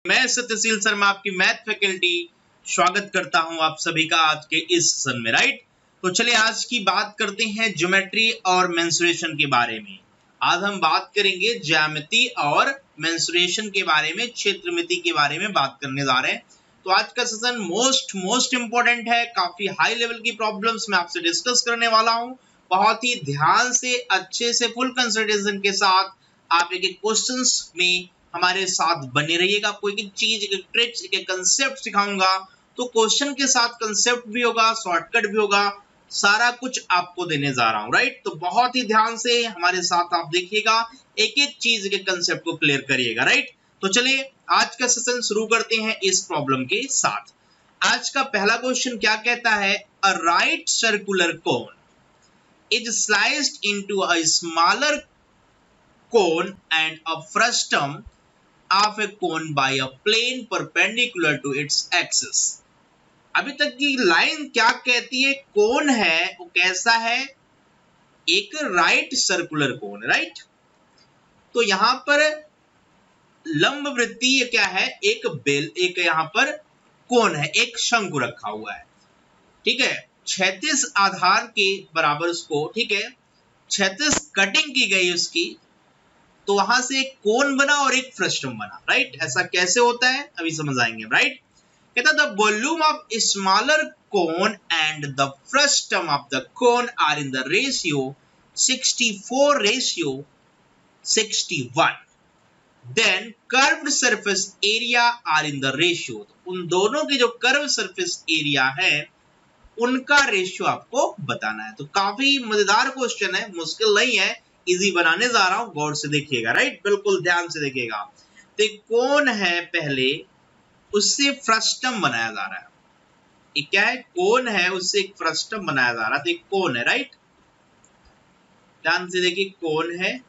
मैं सत्यशील शर्मा आपकी math faculty स्वागत करता हूं आप सभी का आज के इस सेशन में। राइट, तो चलिए आज की बात करते हैं ज्योमेट्री और मेंसुरेशन के बारे में। आज हम बात करेंगे ज्यामिति और मेंसुरेशन के बारे में, क्षेत्रमिति के बारे में बात करने जा रहे हैं। तो आज का सेशन मोस्ट इंपॉर्टेंट है। काफी हाई लेवल की प्रॉब्लम्स मैं आपसे डिस्कस करने वाला हूँ। बहुत ही ध्यान से, अच्छे से, फुल कंसंट्रेशन के साथ आप एक एक क्वेश्चंस में हमारे साथ बने रहिएगा। आपको एक एक चीज, एक ट्रिक्स, एक कंसेप्ट सिखाऊंगा। तो क्वेश्चन के साथ कंसेप्ट भी होगा, शॉर्टकट भी होगा, सारा कुछ आपको देने जा रहा हूं। राइट, तो बहुत ही ध्यान से हमारे साथ आप देखिएगा, एक एक चीज के कंसेप्ट को क्लियर करिएगा। राइट, तो चलिए आज का सेशन शुरू करते हैं इस प्रॉब्लम के साथ। आज का पहला क्वेश्चन क्या कहता है? A right circular cone is sliced into a smaller cone and a frustum of a cone by a plane perpendicular to its axis। अभी तक की लाइन क्या कहती है? कोन है वो कैसा है? एक राइट सर्कुलर कोन। राइट, तो यहां पर लंब वृत्तीय क्या है? एक बेल, एक यहां पर कोन है, एक शंकु रखा हुआ है। ठीक है, क्षैतिज आधार के बराबर उसको, ठीक है, क्षैतिज कटिंग की गई उसकी, तो वहां से एक कोन बना और एक फ्रस्टम बना। राइट, ऐसा कैसे होता है अभी समझ आएंगे। राइट, कहता the volume of smaller cone and the frustum of the cone are in the ratio 64:61। Then curved surface area are in the ratio. उन दोनों की जो कर्व सरफेस एरिया है उनका रेशियो आपको बताना है। तो काफी मजेदार क्वेश्चन है, मुश्किल नहीं है, इजी बनाने जा रहा हूं, गौर से देखिएगा। राइट, बिल्कुल ध्यान से देखिएगा। तो कौन है? पहले उससे फ्रस्टम बनाया जा रहा है। ये क्या है? कौन है, उससे एक फ्रस्टम बनाया जा रहा है। तो एक कौन है। राइट, ध्यान से देखिए, कौन है,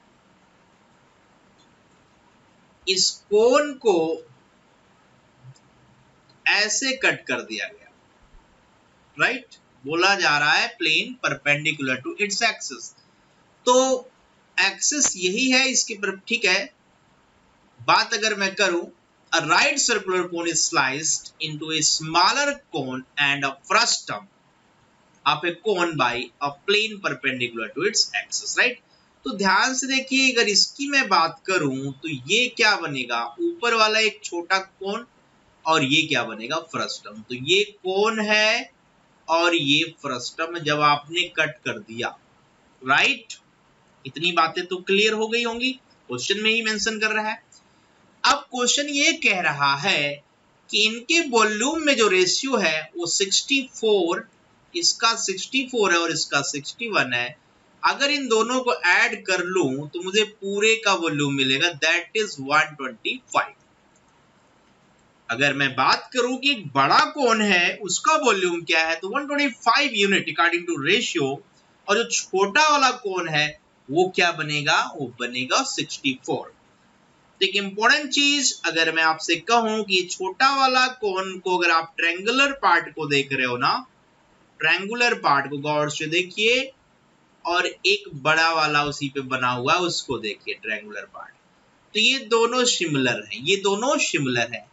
इस कोन को ऐसे कट कर दिया गया। राइट, बोला जा रहा है plane perpendicular to its axis. तो एक्सिस यही है इसके पर। ठीक है, बात अगर मैं करूं, a right circular cone is sliced into a smaller cone and a frustum of a cone by a plane perpendicular to its axis। right, तो ध्यान से देखिए, अगर इसकी मैं बात करूं तो ये क्या बनेगा? ऊपर वाला एक छोटा कोन और ये क्या बनेगा? फ्रस्टम। तो ये कोन है और ये फ्रस्टम जब आपने कट कर दिया। राइट, इतनी बातें तो क्लियर हो गई होंगी, क्वेश्चन में ही मेंशन कर रहा है। अब क्वेश्चन ये कह रहा है कि इनके वॉल्यूम में जो रेशियो है वो 64, इसका 64 है और इसका 61 है। अगर इन दोनों को ऐड कर लूं तो मुझे पूरे का वॉल्यूम मिलेगा, दैट इज 125। अगर मैं बात करूं कि बड़ा कौन है उसका वॉल्यूम क्या है, तो 125 यूनिट अकॉर्डिंग टू रेशियो, और जो छोटा वाला कौन है वो क्या बनेगा? वो बनेगा 64। एक इंपॉर्टेंट चीज अगर मैं आपसे कहूं कि छोटा वाला कोन को अगर आप ट्रायंगुलर पार्ट को देख रहे हो ना, ट्रायंगुलर पार्ट को गौर से देखिए, और एक बड़ा वाला उसी पे बना हुआ है उसको देखिए, ट्रायंगुलर पार्ट। तो ये दोनों सिमिलर हैं, ये दोनों सिमिलर हैं।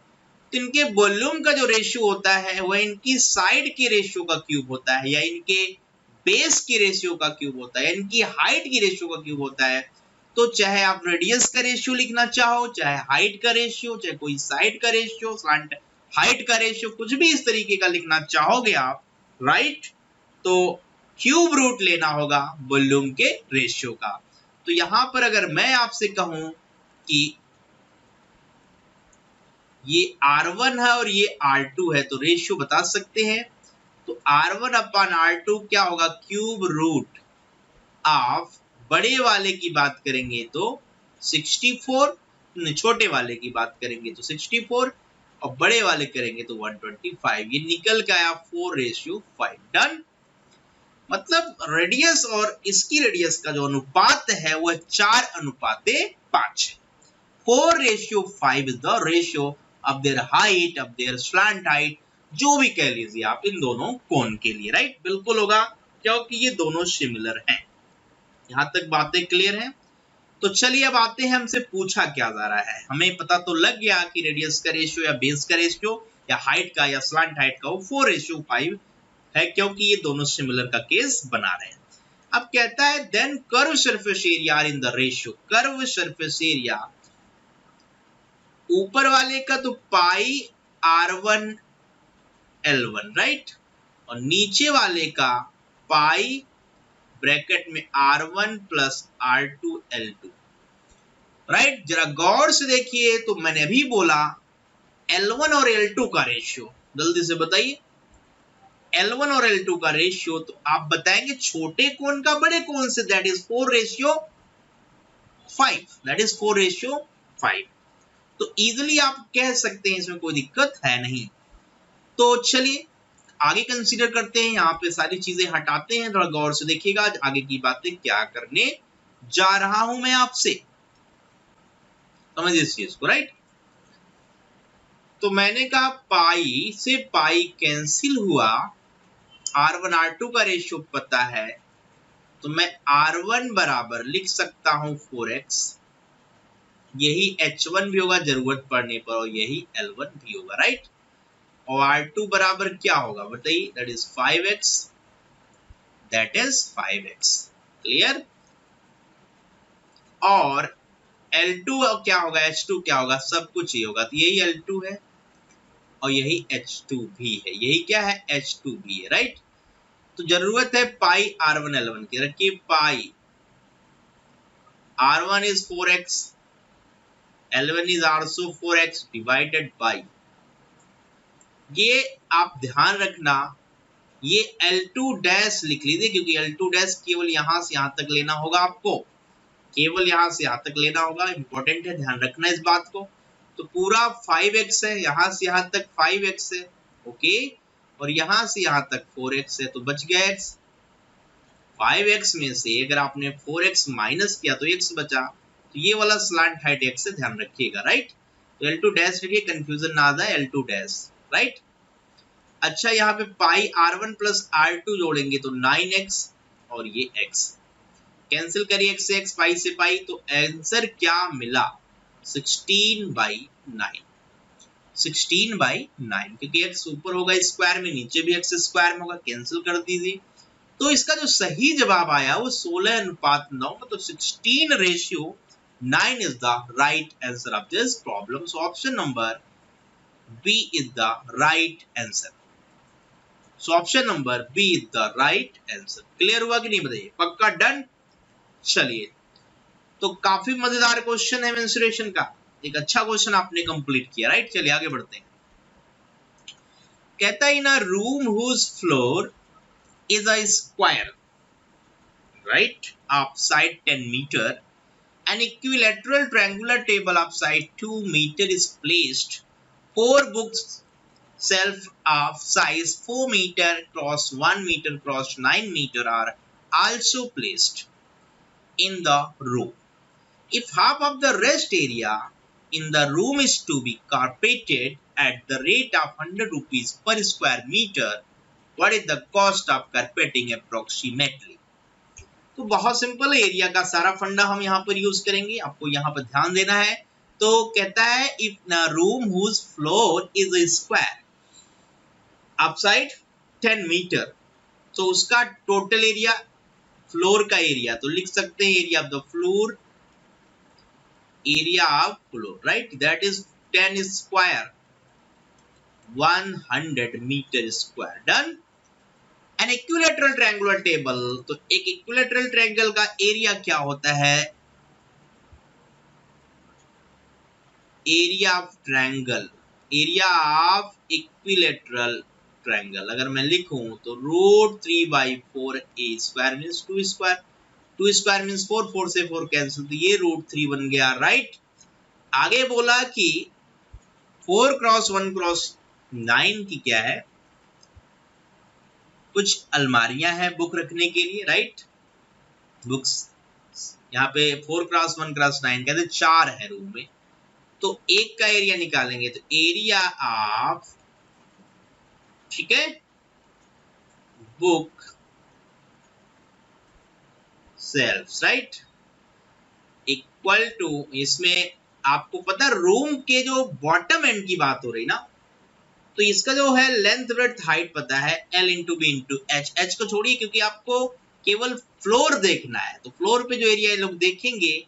तो इनके वॉल्यूम का जो रेशियो होता है वह इनकी साइड के रेशियो का क्यूब होता है, या इनके बेस की रेशियो का क्यूब होता है, या इनकी हाइट की रेशियो का क्यूब होता है। तो चाहे आप रेडियस का रेशियो लिखना चाहो, चाहे हाइट का रेशियो, चाहे कोई साइड का रेशियो, स्लैंट हाइट का रेशियो, कुछ भी इस तरीके का लिखना चाहोगे आप, राइट, तो क्यूब रूट लेना होगा वॉल्यूम के रेशियो का। तो यहां पर अगर मैं आपसे कहूं कि ये R1 है और ये R2 है, तो रेशियो बता सकते हैं। तो R1 अपन R2 क्या होगा? क्यूब रूट ऑफ, बड़े वाले की बात करेंगे तो 64, छोटे वाले की बात करेंगे तो 64, और बड़े वाले करेंगे तो 125। ये निकल के आया 4:5। डन। मतलब रेडियस और इसकी रेडियस का जो अनुपात है वह 4:5 है। 4:5 is the ratio of their height, of their slant height, जो भी कह लीजिए आप इन दोनों कोन के लिए। राइट, बिल्कुल होगा क्योंकि ये दोनों सिमिलर हैं। यहां तक बातें क्लियर हैं। तो चलिए अब आते हैं, हमसे पूछा क्या जा रहा है। हमें पता तो लग गया कि रेडियस का रेशियो या बेस का रेशियो या हाइट का या स्लांट हाइट का वो 4:5 है, क्योंकि ये दोनों सिमिलर का केस बना रहे हैं। अब कहता है then curve surface area in the ratio. Curve surface area ऊपर वाले का तो पाई r1 l1 राइट, और नीचे वाले का पाई ब्रैकेट में r1 plus r2 l2 right. जरा गौर से देखिए, तो मैंने अभी बोला L1 और L2 का रेशियो, जल्दी से बताइए L1 और L2 का रेशियो, तो आप बताएंगे छोटे कोण का बड़े कोण से, दैट इज 4:5, दैट इज 4:5। तो इजिली आप कह सकते हैं, इसमें कोई दिक्कत है नहीं। तो चलिए आगे कंसीडर करते हैं, यहाँ पे सारी चीजें हटाते हैं, थोड़ा गौर से देखिएगा आगे की बातें क्या करने जा रहा हूं मैं आपसे, समझिए इस चीज को राइट। तो मैंने कहा पाई से पाई कैंसिल हुआ, r1 r2 का रेशियो पता है, तो मैं r1 बराबर लिख सकता हूं 4x, यही h1 भी होगा जरूरत पड़ने पर, और यही l1 भी होगा राइट। और r2 बराबर क्या होगा बताइए, that is 5x, that is 5x, clear. और L2 क्या होगा, H2 क्या होगा, सब कुछ ही होगा, तो यही L2 है और यही H2 भी है, यही क्या है H2 भी है राइट। तो जरूरत है पाई r1 l1 की, रखिए पाई r1 is 4x, l1 is also 4x divided by, ये आप ध्यान रखना, ये L2 डैश लिख लीजिए, क्योंकि L2 डैश केवल यहां से यहां तक लेना होगा आपको, केवल यहां से यहां तक लेना होगा, इंपॉर्टेंट है, ध्यान रखना इस बात को। तो पूरा 5x है, यहां से यहां तक 5x है, ओके, और यहां से यहां तक 4x है, तो बच गया x। 5x में से अगर आपने 4x माइनस किया तो x बचा, तो ये वाला स्लैंट हाइट x से ध्यान रखिएगा राइट। तो L2 डैश लिखिए, कंफ्यूजन ना आ जाए, L2 डैश राइट। अच्छा यहाँ पे पाई r1 प्लस r2 जोड़ेंगे तो 9x, और ये x कैंसिल करिए, x से x, पाई से पाई, तो आंसर क्या मिला 16/9, 16/9, क्योंकि x ऊपर होगा स्क्वायर में, नीचे भी x स्क्वायर में होगा, कैंसिल कर दीजिए। तो इसका जो सही जवाब आया वो 16:9, तो 16:9 is the right answer of this problem. So option number B is the right answer. So option number B is the right answer. Clear हुआ कि नहीं बताइए, पक्का डन। चलिए, तो काफी मजेदार क्वेश्चन है मेंसुरेशन का, एक अच्छा क्वेश्चन आपने कंप्लीट किया राइट। चलिए आगे बढ़ते हैं। कहता है in a room whose floor is a square, right, of side 10 meter, an equilateral triangular table of side 2 meter is placed, 4 books shelf of size 4 meter cross 1 meter cross 9 meter are also placed in the room. If half of the rest area in the room is to be carpeted at the rate of 100 rupees per square meter, what is the cost of carpeting approximately? तो बहुत simple है, area का सारा फंडा हम यहाँ पर use करेंगे, आपको यहाँ पर ध्यान देना है। तो कहता है if an room whose floor is a square of side 10 metre, तो उसका टोटल एरिया, फ्लोर का एरिया, तो लिख सकते हैं area of the floor, area of floor right, that is 10 square 100 metre square, done. An equilateral triangular table, तो एक इक्विलैटरल ट्रायंगल का एरिया क्या होता है, area of triangle, area of equilateral triangle अगर मैं लिखूं तो √3/4 a square means 2 square, 2 square means 4, 4 से 4 कैंसिल, तो ये √3 बन गया राइट। आगे बोला कि 4 क्रॉस 1 क्रॉस 9 की क्या है, कुछ अलमारियां हैं बुक रखने के लिए राइट, बुक्स, यहाँ पे 4 क्रॉस 1 क्रॉस 9 कहते 4 है रूम में, तो एक का एरिया निकालेंगे तो एरिया ऑफ, ठीक है, बुक सेल्फ्स राइट, एक इक्वल टू, इसमें आपको पता है रूम के जो बॉटम एंड की बात हो रही ना, तो इसका जो है लेंथ ब्रेड्थ हाइट पता है L into B into H. H को छोड़िए क्योंकि आपको केवल फ्लोर देखना है, तो फ्लोर पे जो एरिया ये लोग देखेंगे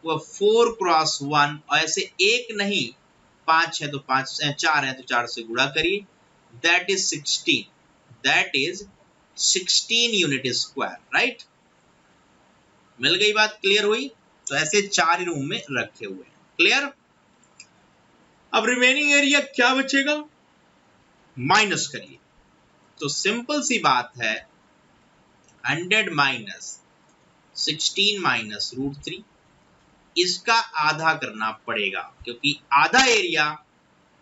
वो 4 क्रॉस 1, और ऐसे एक नहीं 5 है तो 5, 4 है तो 4 से गुणा करिए, that is 16, that is 16 unit square, right. मिल गई बात, क्लियर हुई। तो ऐसे 4 रूम में रखे हुए हैं, क्लियर। अब रिमेनिंग एरिया क्या बचेगा, माइनस करिए। तो सिंपल सी बात है 100 माइनस 16 माइनस √3, इसका आधा करना पड़ेगा क्योंकि आधा एरिया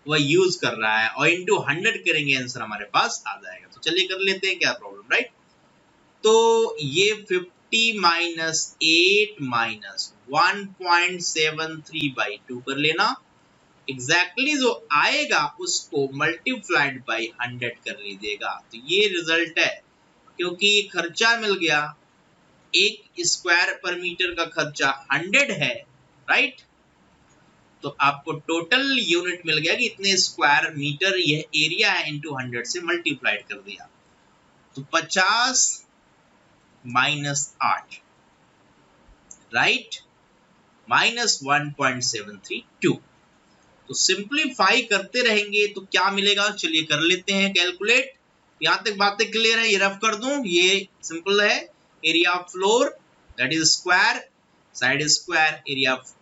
वह यूज कर रहा है, और इंटू 100 करेंगे आंसर हमारे पास आ जाएगा। तो चलिए कर लेते हैं, क्या प्रॉब्लम, राइट। तो ये 50 माइनस 8 माइनस 1.73/2 कर लेना, एग्जैक्टली जो आएगा उसको मल्टीप्लाइड बाई 100 कर लीजिएगा। तो ये रिजल्ट है, क्योंकि ये खर्चा मिल गया, एक स्क्वायर पर मीटर का खर्चा 100 है, राइट। तो आपको टोटल यूनिट मिल गया कि इतने स्क्वायर मीटर यह एरिया है, इंटू 100 से मल्टीप्लाइड कर दिया। तो 50 माइनस 8, राइट, माइनस 1.732। तो सिंप्लीफाई करते रहेंगे तो क्या मिलेगा, चलिए कर लेते हैं कैलकुलेट। यहां तक बातें क्लियर है, ये रफ कर दूं, ये सिंपल है। Area of floor that is square, side square, area of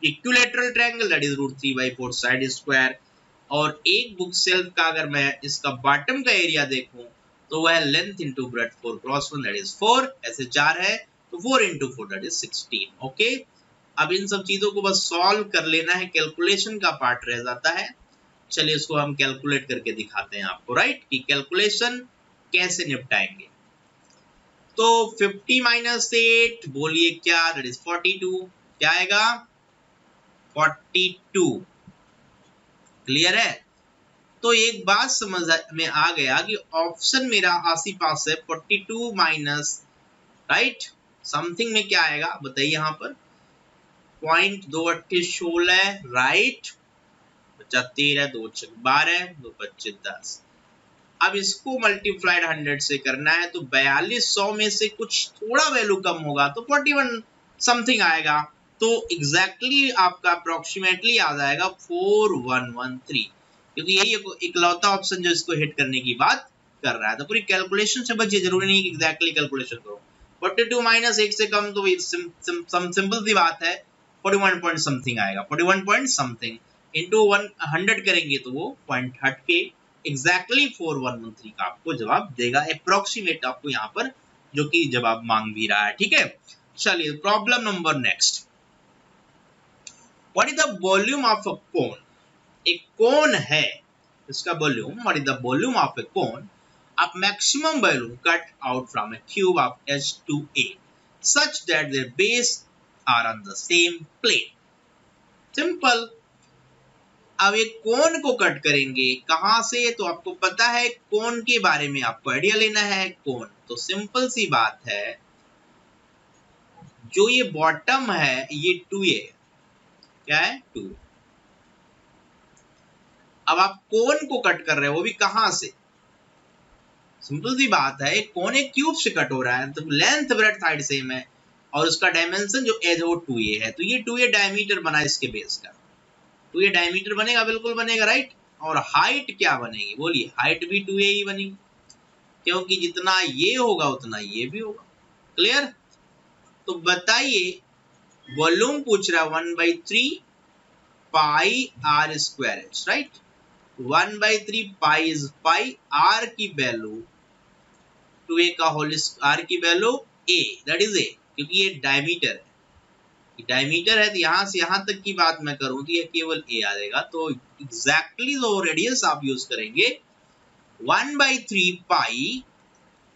equilateral triangle that is √3/4 side square. और एक बुक सेल्फ का अगर मैं इसका बॉटम का एरिया देखूं तो वह length into breadth 4 cross 1 that is 4, ऐसे 4 है तो 4 इंटू 4 दैट इज 16। ओके, अब इन सब चीजों को बस सॉल्व कर लेना है, कैलकुलेशन का पार्ट रह जाता है। चलिए इसको हम कैलकुलेट करके दिखाते हैं आपको, राइट, कि कैलकुलेशन कैसे निपटाएंगे। तो 50 माइनस 8 बोलिए क्या, दैट इज 42, क्या आएगा 42, क्लियर है। तो एक बात समझ में आ गया कि ऑप्शन मेरा आसी पास है 42 माइनस, राइट, समथिंग में क्या आएगा बताइए, यहाँ पर 0.216, राइट, बचा 13, 2 12, 2 25 10। अब इसको मल्टीप्लाइड 100 से करना है, तो 4200 में से कुछ थोड़ा वैल्यू कम होगा तो 41 समथिंग आएगा, तो एग्जैक्टली आपका अप्रोक्सीमेटली आ जाएगा 4113, क्योंकि यही इकलौता ऑप्शन जो इसको हिट करने की बात कर रहा है। तो पूरी कैलकुलेशन से बचिए, जरूरी नहीं कि एग्जैक्टली कैलकुलेशन करो। 42 माइनस 1 से कम तो सिंपल सी बात है 41 पॉइंट समथिंग आएगा, 41 पॉइंट समथिंग इंटू 100 करेंगे तो वो पॉइंट हट के एग्जैक्टली 4113 का आपको जवाब देगा, अप्रोक्सीमेट आपको यहाँ पर जो कि जवाब मांग भी रहा है, ठीक है। चलिए problem number next, what is the volume of a cone. एक कोन है, इसका volume, what is the volume of a cone of maximum value cut out from a cube of H2A such that their base are on the same plane. Simple. अब एक कोन को cut करेंगे कहां से, तो आपको पता है कोन के बारे में आपको आइडिया लेना है। कोन तो सिंपल सी बात है, जो ये बॉटम है ये 2A, क्या है 2। अब आप कोन को कट कर रहे हो वो भी कहां से, सिंपल सी बात है, एक कोन एक क्यूब से कट हो रहा है, तो लेंथ ब्रेड्थ हाइट सेम है और उसका डायमेंशन जो एज वो 2A है, तो ये 2A डायमीटर बना इसके बेस का, तो ये डायमीटर बनेगा, बिल्कुल बनेगा, राइट। और हाइट क्या बनेगी बोलिए, हाइट भी 2A ही बनेगी, क्योंकि जितना ये होगा उतना ये भी होगा, क्लियर। तो बताइए वॉल्यूम पूछ रहा है 1/3 पाई r square h, right. 1/3 pi is pi, r की वैल्यू 2A का होल, r की value a, that is a, क्योंकि ये डायमीटर है, डायमीटर है तो यहां से यहां तक की बात मैं करूं तो ये केवल a आ जाएगा। तो एग्जैक्टली जो रेडियस आप यूज करेंगे 1/3 पाई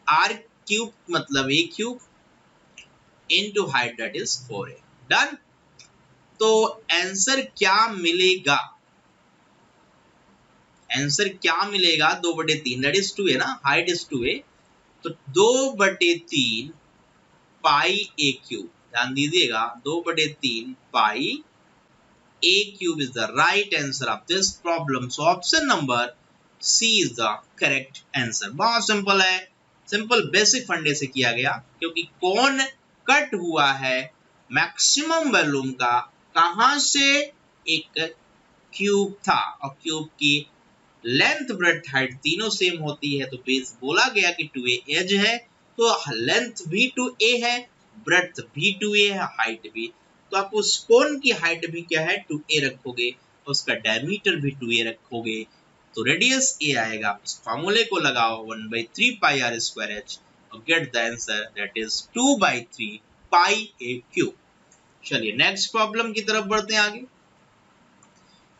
r क्यूब मतलब a cube into height that is 4a, done. तो आंसर क्या मिलेगा, आंसर क्या मिलेगा 2/3 दैट इज 2a ना, हाइट इज 2a, तो 2/3 पाई a क्यूब ध्यान दीजिएगा 2/3 पाई a cube is the right answer of this problem. So option number C is the correct answer. बहुत सिंपल है, सिंपल बेसिक फंडे से किया गया, क्योंकि कौन कट हुआ है मैक्सिमम वॉल्यूम का, कहां से, एक क्यूब था और क्यूब की लेंथ ब्रेड्थ हाइट तीनों सेम होती है, तो बेस बोला गया कि 2a एज है, तो लेंथ भी 2a है, ब्रेड्थ भी 2a है, हाइट भी, तो आप उस कोन की हाइट भी क्या है 2a रखोगे, उसका डायमीटर भी 2a रखोगे, तो रेडियस a आएगा। इस फार्मूले को लगाओ 1/3 पाई r स्क्वायर h और get the answer that is 2/3 pi a cube. चलिए नेक्स्ट प्रॉब्लम की तरफ बढ़ते हैं आगे।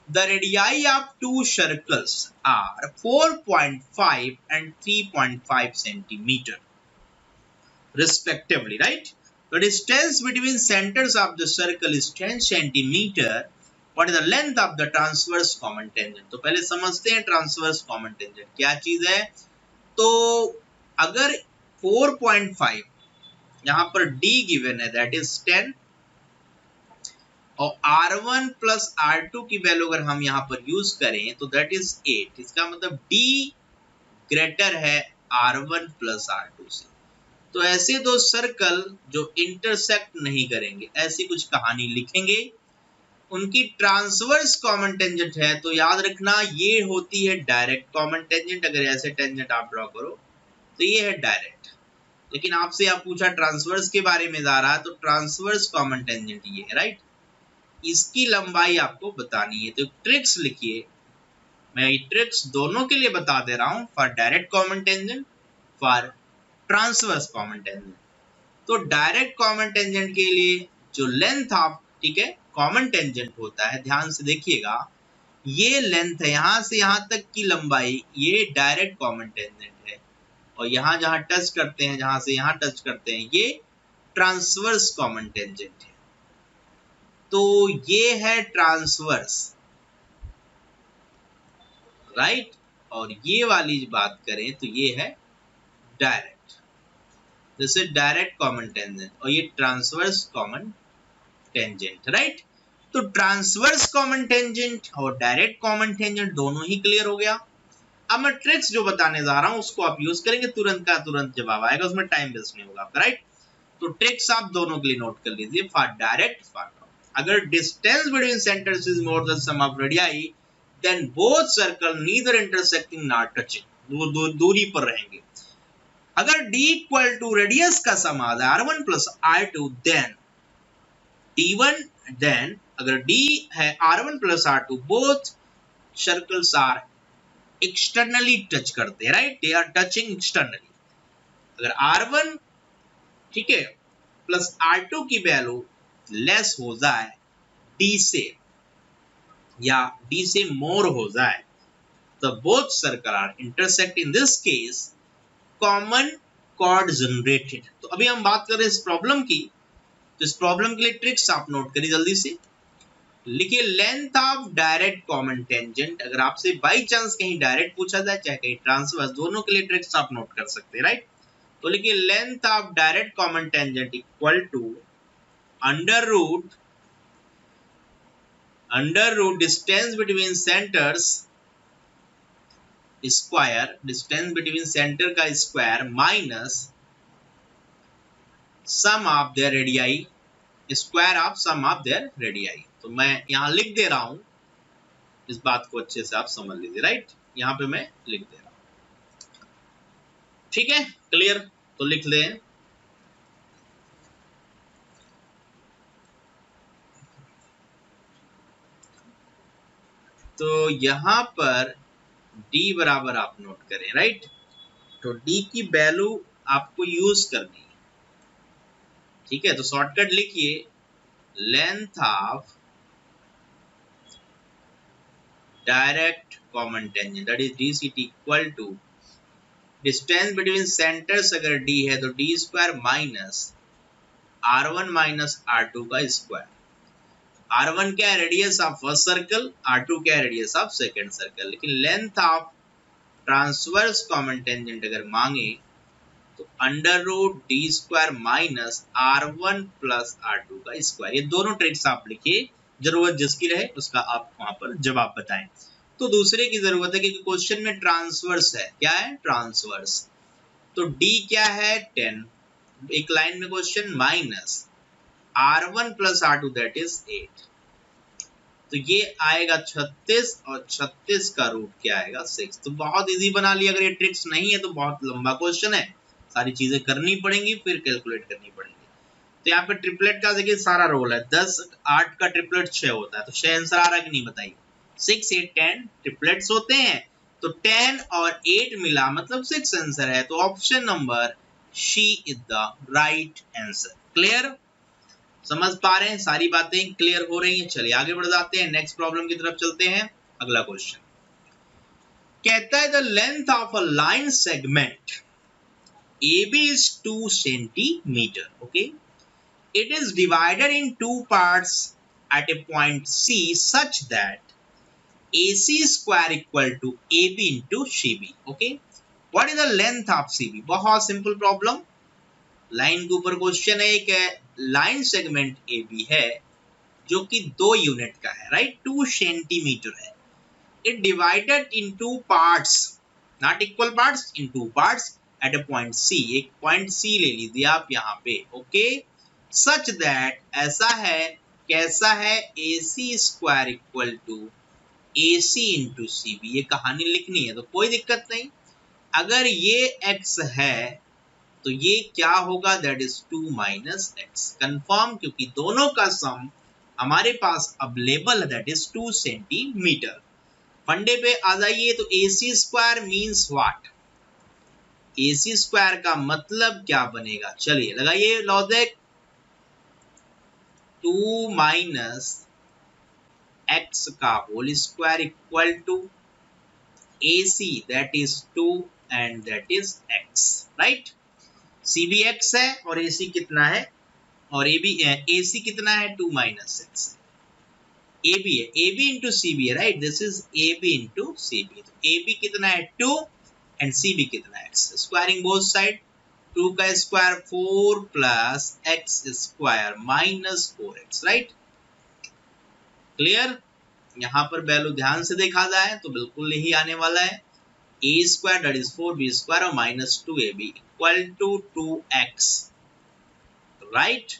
The radii of two circles are 4.5 and 3.5 centimeter respectively, right? The distance between centers of the circle is 10 centimeter. What is the length of the transverse common tangent? तो पहले समझते हैं transverse common tangent क्या चीज है। तो अगर 4.5 यहाँ पर d given है, that is 10, और R1 प्लस R2 की वैल्यू अगर हम यहाँ पर यूज करें तो दैट इज 8, इसका मतलब D ग्रेटर है R1 प्लस R2 से। तो ऐसे दो सर्कल जो इंटरसेक्ट नहीं करेंगे, ऐसी कुछ कहानी लिखेंगे, उनकी ट्रांसवर्स कॉमन टेंजेंट है, तो याद रखना ये होती है डायरेक्ट कॉमन टेंजेंट। अगर ऐसे टेंजेंट आप ड्रॉ करो तो ये है डायरेक्ट, लेकिन आपसे आप पूछा ट्रांसवर्स के बारे में जा रहा है, तो ट्रांसवर्स कॉमन टेंजेंट ये है, राइट। इसकी लंबाई आपको बतानी है, तो ट्रिक्स लिखिए, मैं ये ट्रिक्स दोनों के लिए बता दे रहा हूं, for direct common tangent, for transverse common tangent. तो डायरेक्ट कॉमन टेंजेंट के लिए जो लेंथ ऑफ, ठीक है, कॉमन टेंजेंट होता है, ध्यान से देखिएगा, ये लेंथ है यहां से यहां तक की लंबाई, ये डायरेक्ट कॉमन टेंजेंट है, और यहां जहां टच करते हैं, जहां से यहां टच करते हैं, ये ट्रांसवर्स कॉमन टेंजेंट है। तो ये है ट्रांसवर्स, राइट, और ये वाली बात करें तो ये है डायरेक्ट, जैसे डायरेक्ट कॉमन टेंजेंट, और ये ट्रांसवर्स कॉमन टेंजेंट, राइट। तो ट्रांसवर्स कॉमन टेंजेंट और डायरेक्ट कॉमन टेंजेंट दोनों ही क्लियर हो गया। अब मैं ट्रिक्स जो बताने जा रहा हूं उसको आप यूज करेंगे, तुरंत का तुरंत जवाब आएगा, उसमें टाइम वेस्ट नहीं होगा आपका, राइट। तो ट्रिक्स आप दोनों के लिए नोट कर लीजिए, फॉर डायरेक्ट, फॉर अगर distance between centres is more than sum of radii, then both circle neither intersecting not touching, दूरी पर रहेंगे। अगर d इक्वल टू रेडियस का सम आ जाए r1 plus r2, then d1, then अगर d है r1 plus r2, both circles are externally touch करते हैं, right, they are touching externally. अगर r1, ठीक है, प्लस r2 की वैल्यू लेस हो जाए d से, या d से मोर हो जाए, तो both circle are intersect, in this case common chord generated. तो अभी हम बात कर रहे हैं इस प्रॉब्लम की, तो इस प्रॉब्लम के लिए ट्रिक्स आप नोट करिए जल्दी से, लिखिए length of direct common tangent. अगर आपसे बाई चांस कहीं डायरेक्ट पूछा जाए चाहे कहीं ट्रांसवर्स, दोनों के लिए ट्रिक्स आप नोट कर सकते हैं, राइट। तो लिखिए length of direct common tangent equal to under root distance between centres square, distance between centre का square, minus sum of their radii, square of sum of their radii. तो मैं यहां लिख दे रहा हूं, इस बात को अच्छे से आप समझ लीजिए, राइट, यहां पे मैं लिख दे रहा हूं, ठीक है, क्लियर। तो लिख लें, तो यहां पर d बराबर आप नोट करें, राइट। तो d की वैल्यू आपको यूज करनी है, ठीक है। तो शॉर्टकट लिखिए, length of direct common tangent that is dct equal to distance between centres, अगर d है तो d square minus r1 minus r2 का स्क्वायर। r1 क्या है, radius of first circle, r2 क्या है, रेडियस ऑफ सेकंड सर्कल। लेकिन length of transverse common tangent अगर मांगे तो under root D square minus R1 plus R2 का स्क्वायर। ये दोनों ट्रिक्स आप लिखिए, जरूरत जिसकी रहे उसका आप वहां पर जवाब बताएं। तो दूसरे की जरूरत है क्योंकि क्वेश्चन में ट्रांसवर्स है। क्या है? ट्रांसवर्स। तो D क्या है? 10, एक लाइन में question, minus R1 plus R2 that is 8। तो ये आएगा 36 और 36 का रूट क्या आएगा? 6। तो बहुत इजी बना लिया। अगर ये ट्रिक्स नहीं है तो बहुत लंबा क्वेश्चन है, सारी चीजें करनी पड़ेंगी, फिर कैलकुलेट करनी पड़ेगी। तो यहाँ पे ट्रिपलेट का देखिए सारा रोल है। 10 8 का ट्रिपलेट 6 होता है। तो 6 आंसर आ रहा है कि नहीं बताइए? 6 8 10 ट्रिपलेट्स होते हैं। तो 10 और 8 मिला मतलब 6 आंसर है। तो option number C is the right answer. Clear? समझ पा रहे हैं? सारी बातें क्लियर हो रही हैं। चलिए आगे बढ़ जाते हैं, नेक्स्ट प्रॉब्लम की तरफ चलते हैं। अगला क्वेश्चन कहता है the length of a line segment AB is 2 centimeter. Okay, it is divided in two parts at a point C such that AC square equal to AB into CB. Okay, what is the length of CB? बहुत simple problem. Line के ऊपर question है। एक line segment AB है जो कि 2 unit का है, राइट? 2 सेंटीमीटर है। It divided into parts, not equal parts, in two parts at a point C. एक पॉइंट C ले लीजिए आप यहाँ पे। ओके, सच दैट ऐसा है, कैसा है? AC square equal to AC into CB। ये कहानी लिखनी है तो कोई दिक्कत नहीं। अगर ये x है तो ये क्या होगा? That is 2 minus X. Confirm, क्योंकि दोनों का सम हमारे पास अवेलेबल है, दैट इज 2 सेंटीमीटर। फंडे पे आ जाइए। तो AC square means what? AC square का मतलब क्या बनेगा? चलिए लगाइए लॉजिक। 2 माइनस एक्स का whole square equal to AC that is 2 and that is x, राइट? CB x है और AC कितना है? और AC कितना है? 2 माइनस एक्स। AB है, AB इंटू CB है, right? This is AB into CB। तो AB कितना है? 2 एंड CB कितना है? x। Squaring both side. 2 का square 4 plus x square minus 4x, right? Clear? यहाँ पर वैल्यू ध्यान से देखा जाए तो बिल्कुल यही आने वाला है। a square that is 4b square और minus 2ab equal to 2x, right?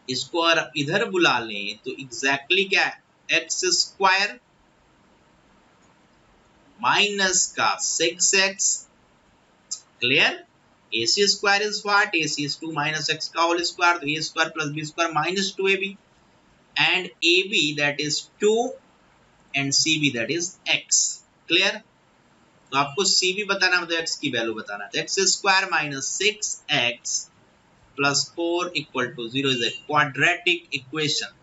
इसको अगर इधर बुला लें तो एग्जैक्टली क्या है? एक्स स्क्वायर माइनस का 6x। Clear? AC square is what? AC is 2 minus x का होल स्क्वायर। तो a square plus b square minus 2ab and AB that is 2 and CB that is x। Clear? तो आपको CB बताना मतलब x की value बताना है। x square minus 6x plus 4 equal to 0 is a quadratic equation.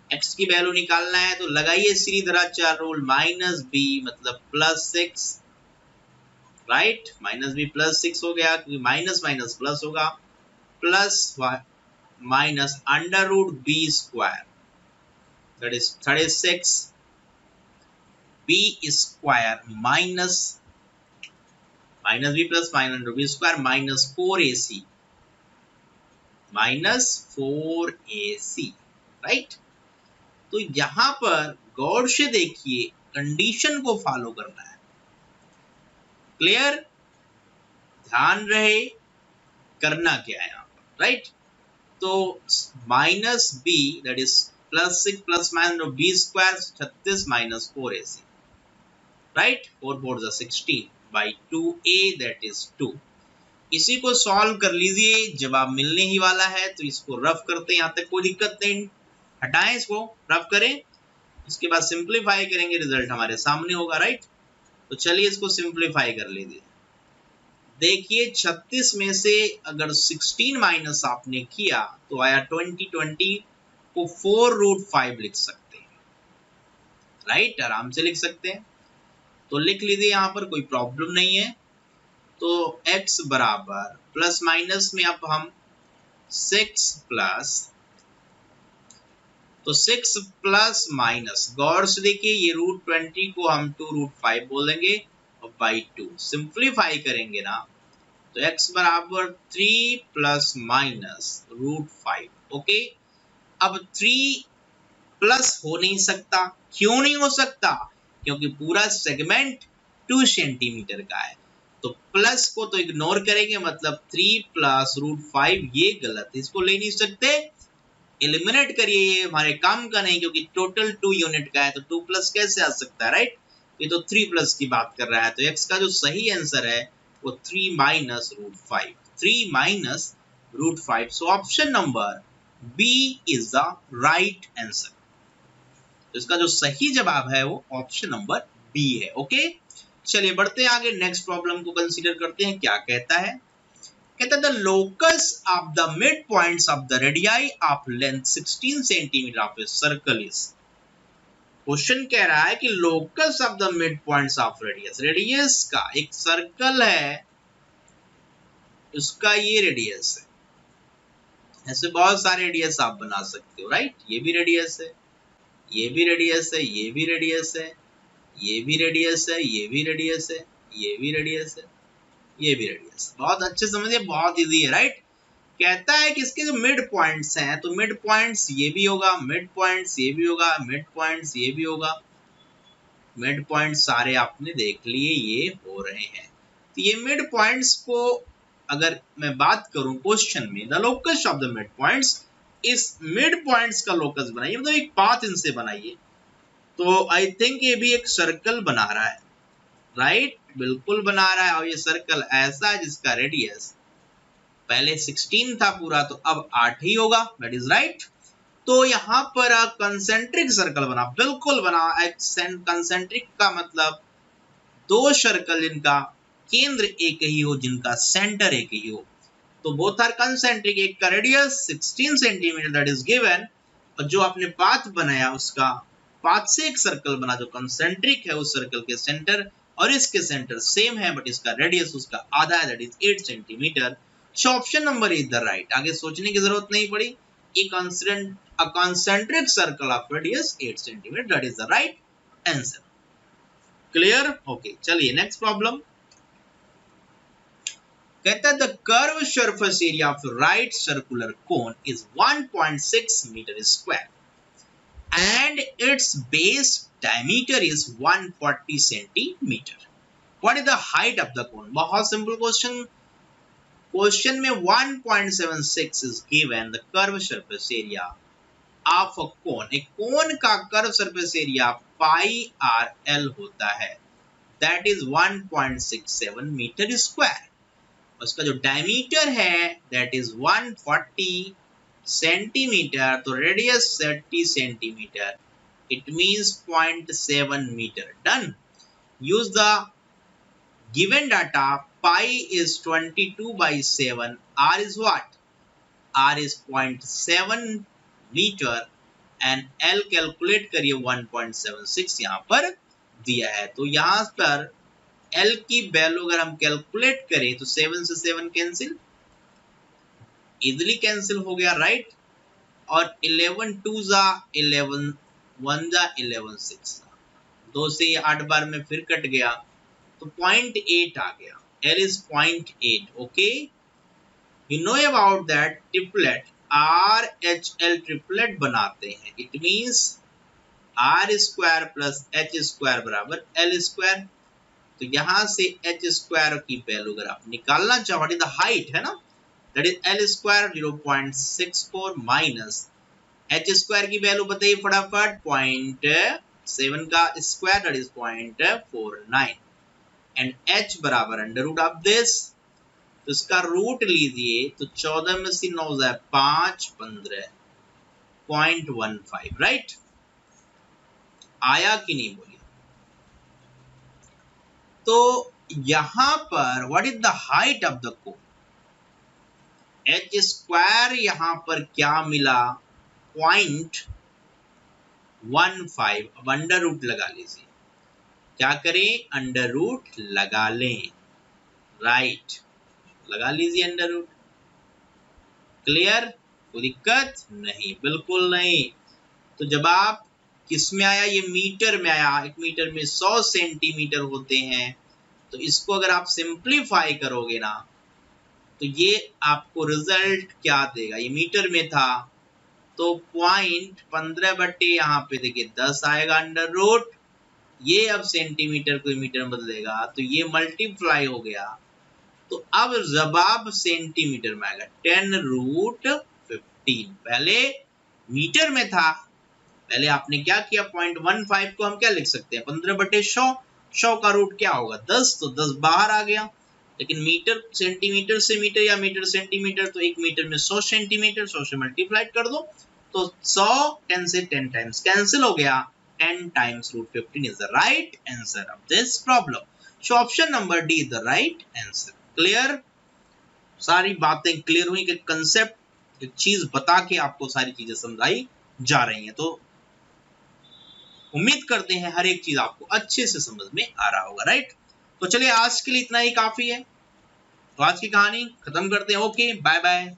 x की value निकालना है तो लगाइए श्रीधराचार्य रूल, माइनस b मतलब plus 6, right? Minus b plus 6 हो गया क्योंकि माइनस माइनस प्लस होगा। Plus minus under root b square that is 36 b square minus b plus minus under b square minus 4ac minus 4ac, right? तो यहां पर गौर से देखिए, कंडीशन को फॉलो करना है। क्लियर? ध्यान रहे करना क्या है यहां पर, राइट? तो minus b that is plus 6 plus minus b square 36 minus 4ac, right? 4 4 जा 16 बाई 2a दैट इज 2। इसी को सॉल्व कर लीजिए, जवाब मिलने ही वाला है। तो इसको रफ करते हैं, यहाँ तक कोई दिक्कत नहीं, हटाएं इसको, रफ करें, उसके बाद सिंप्लीफाई करेंगे, रिजल्ट हमारे सामने होगा, राइट? तो चलिए इसको सिंप्लीफाई कर लीजिए। देखिए 36 में से अगर 16 माइनस आपने किया तो आया 20 को 4√5 लिख सकते हैं, राइट? आराम से लिख सकते हैं। तो लिख लीजिए, यहाँ पर कोई प्रॉब्लम नहीं है। तो x बराबर प्लस माइनस में अब हम 6 प्लस, तो 6 प्लस माइनस, गौर से देखिए ये √20 को हम 2√5 बोलेंगे और बाई 2 सिंप्लीफाई करेंगे ना तो x बराबर 3 प्लस माइनस √5। ओके, अब 3 प्लस हो नहीं सकता। क्यों नहीं हो सकता? क्योंकि पूरा सेगमेंट 2 सेंटीमीटर का है, तो प्लस को तो इग्नोर करेंगे, मतलब 3 प्लस √5 ये गलत है, इसको ले नहीं सकते, एलिमिनेट करिए, ये हमारे काम का नहीं, क्योंकि टोटल 2 यूनिट का है, तो 2 प्लस कैसे आ सकता है, राइट? ये तो 3 प्लस की बात कर रहा है, तो x का जो सही आंसर है वो 3 minus √5, 3 minus √5। So option number B is the right answer. तो इसका जो सही जवाब है वो ऑप्शन नंबर बी है। ओके, चलिए बढ़ते हैं आगे, नेक्स्ट प्रॉब्लम को कंसीडर करते हैं। क्या कहता है? कहता है the locus of the mid points of the radii of length 16 centimetre of a circle is. Question कह रहा है कि locus of the mid points of radius, radius का एक सर्कल है, उसका ये रेडियस है। ऐसे बहुत सारे रेडियस आप बना सकते हो, राइट? ये भी रेडियस है, ये भी रेडियस है, ये भी रेडियस है, ये भी रेडियस है, ये भी रेडियस है, ये भी रेडियस है, ये भी रेडियस। बहुत अच्छे समझिए, बहुत इजी है, राइट? कहता है कि इसके जो मिड पॉइंट्स हैं, तो मिड पॉइंट्स ये भी होगा, मिड पॉइंट्स ये भी होगा, मिड पॉइंट्स ये भी होगा, मिड पॉइंट सारे आपने देख लिए, ये हो रहे हैं। तो ये मिड पॉइंट्स को अगर मैं बात करूं क्वेश्चन में, the locus of the mid points, इस मिड पॉइंट्स का लोकस बनाइए, मतलब एक पाथ इनसे बनाइए। तो आई थिंक ये भी एक सर्कल बना रहा है, राइट? बिल्कुल बना रहा है, और ये सर्कल ऐसा है जिसका रेडियस पहले 16 था पूरा, तो अब 8 ही होगा, दैट इज राइट। तो यहाँ पर कंसेंट्रिक सर्कल बना, बिल्कुल बना। कंसेंट्रिक का मतलब दो सर्कल जिनका केंद्र एक ही हो, जिनका सेंटर एक ही हो, तो बोथ आर कंसेंट्रिक। एक का radius 16 centimetre that is given, और जो आपने पाथ बनाया उसका पाथ से एक सर्कल बना जो कंसेंट्रिक है, उस सर्कल के सेंटर और इसके सेंटर सेम है, बट इसका रेडियस उसका आधा है, that is 8 centimetre. So option number is the right. आगे सोचने की जरूरत नहीं पड़ी। A concentric circle of radius 8 cm, that is the right answer. Clear? Okay, चलिए नेक्स्ट प्रॉब्लम। कहता है the curved surface area of the right circular cone is 1.6 meter square and its base diameter is 140 centimeter. What is the height of the cone? बहुत simple question. Question में 1.76 is given the curved surface area of a cone. एक cone का curve surface area pi r l होता है, that is 1.67 metre square. उसका जो diameter है that is 140 centimetre, तो radius 30 centimetre, it means 0.7 metre. Done. Use the given data, pi is 22/7, R is what? R is 0.7 metre and L calculate करिए 1.76 यहाँ पर दिया है। तो यहाँ पर एल की वैल्यू अगर हम कैलकुलेट करें तो 7 से 7 कैंसिल, इजिली कैंसिल हो गया, राइट? और 11 2 जा 11, 1 जा 11 6, 2 से 8 बार में फिर कट गया, तो 0.8 आ गया। L is 0.8। Okay, you know about that triplet R H L triplet बनाते हैं, it means R square plus H square बराबर एल स्क्वायर। तो यहां से एच स्क्वायर की वैल्यू अगर आप निकालना चाहो, व्हाट इज द हाइट है ना, that is L square 0.64 minus H square की वैल्यू बताइए फटाफट, 0.7 का square that is 0.49 and H बराबर अंडर रूट ऑफ दिस, तो इसका रूट लीजिए, तो 14 में से 9 जाए 5, 15, 0.15, राइट? आया कि नहीं बोलिए। तो यहां पर what is the height of the cone? H square यहां पर क्या मिला? 0.15। अब अंडर रूट लगा लीजिए, क्या करें? अंडर रूट लगा लें, राइट? लगा लीजिए अंडर रूट। क्लियर? कोई दिक्कत नहीं, बिल्कुल नहीं। तो जब आप किस में आया? ये मीटर में आया। एक मीटर में 100 सेंटीमीटर होते हैं, तो इसको अगर आप सिंप्लीफाई करोगे ना, तो ये आपको रिजल्ट क्या देगा, ये मीटर में था तो 0.15 यहाँ पे देखिए 10 आएगा अंडर रूट, ये अब सेंटीमीटर को मीटर में बदलेगा तो ये मल्टीप्लाई हो गया, तो अब जवाब सेंटीमीटर में आएगा 10√15। पहले मीटर में था, पहले आपने क्या किया 0.15 को हम क्या लिख सकते हैं 15/100, 100 का रूट क्या होगा 10, तो 10 बाहर आ गया। लेकिन मीटर सेंटीमीटर से मीटर या मीटर सेंटीमीटर, तो एक मीटर में 100 सेंटीमीटर, 100 से मल्टीप्लाई कर दो तो 100 10 से 10 टाइम्स कैंसिल हो गया, 10 times √15 is the right answer of this problem. So option number D is the right answer. Clear? सारी बातें क्लियर हुई कि कंसेप्ट एक चीज बता के आपको सारी चीजें समझाई जा रही हैं, तो उम्मीद करते हैं हर एक चीज आपको अच्छे से समझ में आ रहा होगा, राइट। तो चलिए आज के लिए इतना ही काफी है, तो आज की कहानी खत्म करते हैं। Okay, bye bye.